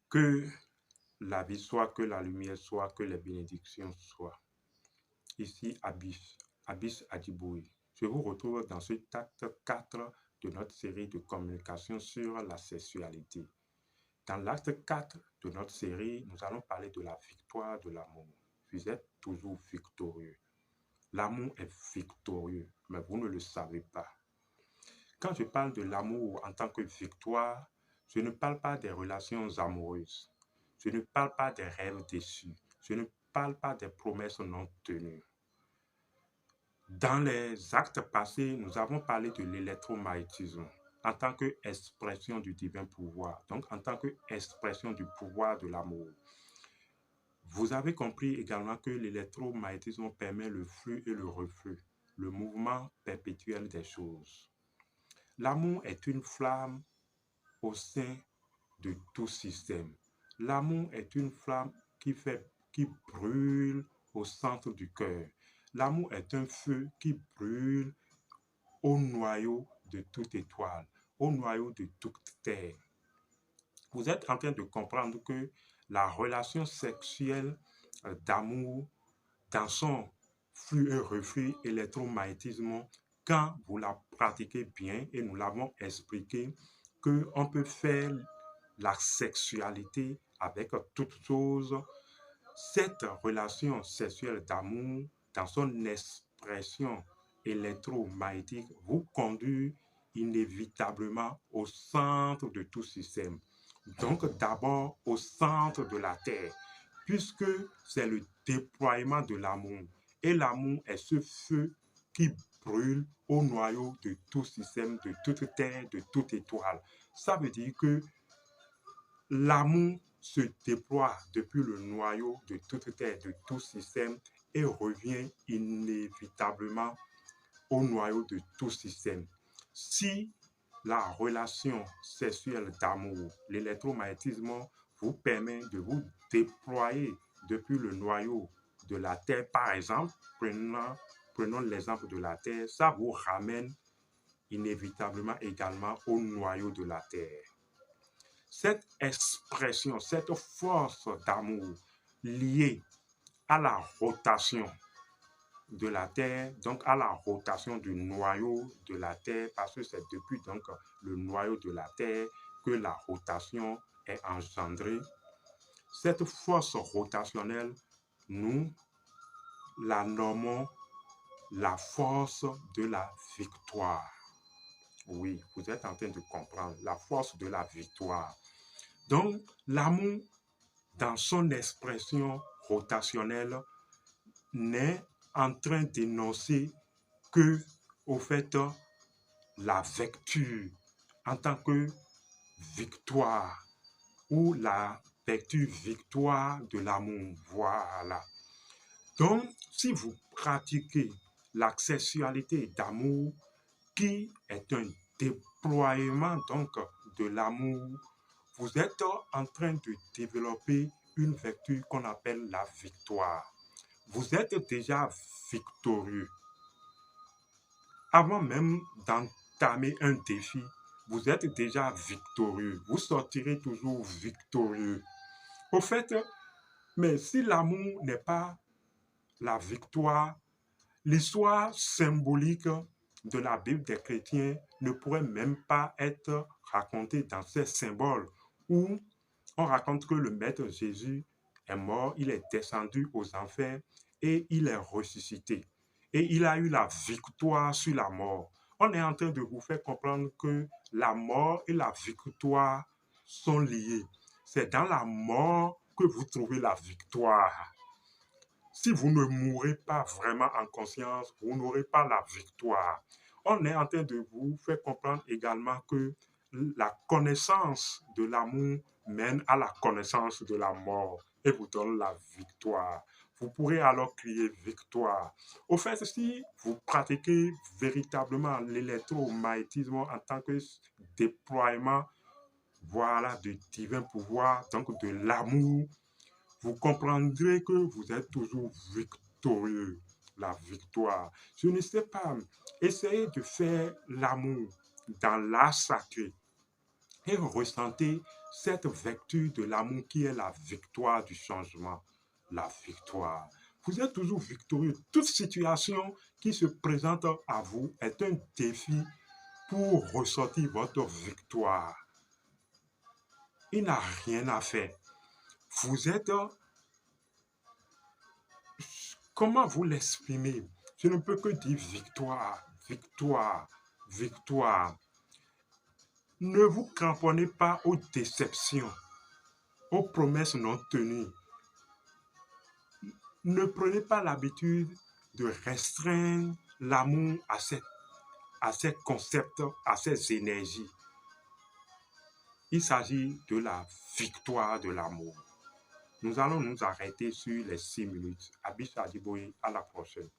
Que la vie soit, que la lumière soit, que les bénédictions soient. Ici, Abyss Adjiboui. Je vous retrouve dans ce acte 4 de notre série de communication sur la sexualité. Dans l'acte 4 de notre série, nous allons parler de la victoire de l'amour. Vous êtes toujours victorieux. L'amour est victorieux, mais vous ne le savez pas. Quand je parle de l'amour en tant que victoire, je ne parle pas des relations amoureuses. Je ne parle pas des rêves déçus. Je ne parle pas des promesses non tenues. Dans les actes passés, nous avons parlé de l'électromagnétisme en tant qu'expression du divin pouvoir, donc en tant qu'expression du pouvoir de l'amour. Vous avez compris également que l'électromagnétisme permet le flux et le reflux, le mouvement perpétuel des choses. L'amour est une flamme au sein de tout système. L'amour est une flamme qui brûle au centre du cœur. L'amour est un feu qui brûle au noyau de toute étoile, au noyau de toute terre. Vous êtes en train de comprendre que la relation sexuelle d'amour, dans son flux et reflux électromagnétisme, quand vous la pratiquez bien, et nous l'avons expliqué, qu'on peut faire la sexualité avec toute chose, cette relation sexuelle d'amour, dans son expression électromagnétique, vous conduit inévitablement au centre de tout système. Donc d'abord au centre de la Terre, puisque c'est le déploiement de l'amour. Et l'amour est ce feu qui brûle au noyau de tout système, de toute terre, de toute étoile. Ça veut dire que l'amour se déploie depuis le noyau de toute terre, de tout système, et revient inévitablement au noyau de tout système. Si la relation sexuelle d'amour, l'électromagnétisme, vous permet de vous déployer depuis le noyau de la Terre, par exemple, prenons l'exemple de la Terre, ça vous ramène inévitablement également au noyau de la Terre. Cette expression, cette force d'amour liée à la rotation de la Terre, donc à la rotation du noyau de la Terre, parce que c'est depuis donc le noyau de la Terre que la rotation est engendrée. Cette force rotationnelle, nous la nommons la force de la victoire. Oui, vous êtes en train de comprendre, la force de la victoire. Donc, l'amour, dans son expression rotationnelle, n'est en train d'énoncer que, au fait, la vertu en tant que victoire ou la vertu victoire de l'amour. Voilà. Donc, si vous pratiquez la sexualité d'amour, qui est un déploiement donc de l'amour, vous êtes en train de développer une vertu qu'on appelle la victoire. Vous êtes déjà victorieux. Avant même d'entamer un défi, vous êtes déjà victorieux. Vous sortirez toujours victorieux. Au fait, mais si l'amour n'est pas la victoire, l'histoire symbolique de la Bible des chrétiens ne pourrait même pas être racontée dans ces symboles où on raconte que le Maître Jésus est mort, il est descendu aux enfers et il est ressuscité. Et il a eu la victoire sur la mort. On est en train de vous faire comprendre que la mort et la victoire sont liées. C'est dans la mort que vous trouvez la victoire. Si vous ne mourrez pas vraiment en conscience, vous n'aurez pas la victoire. On est en train de vous faire comprendre également que la connaissance de l'amour mène à la connaissance de la mort et vous donne la victoire. Vous pourrez alors crier victoire. Au fait, si vous pratiquez véritablement l'électromagnétisme en tant que déploiement, voilà, de divin pouvoir, donc de l'amour, vous comprendrez que vous êtes toujours victorieux. La victoire. Je ne sais pas, essayez de faire l'amour dans l'art sacré. et ressentez cette vertu de l'amour qui est la victoire du changement. La victoire. Vous êtes toujours victorieux. Toute situation qui se présente à vous est un défi pour ressortir votre victoire. Il n'a rien à faire. Vous êtes... Comment vous l'exprimer? Je ne peux que dire victoire, victoire, victoire. Ne vous cramponnez pas aux déceptions, aux promesses non tenues. Ne prenez pas l'habitude de restreindre l'amour à ces concepts, à ces énergies. Il s'agit de la victoire de l'amour. Nous allons nous arrêter sur les 6 minutes. Abish Adiboye, à la prochaine.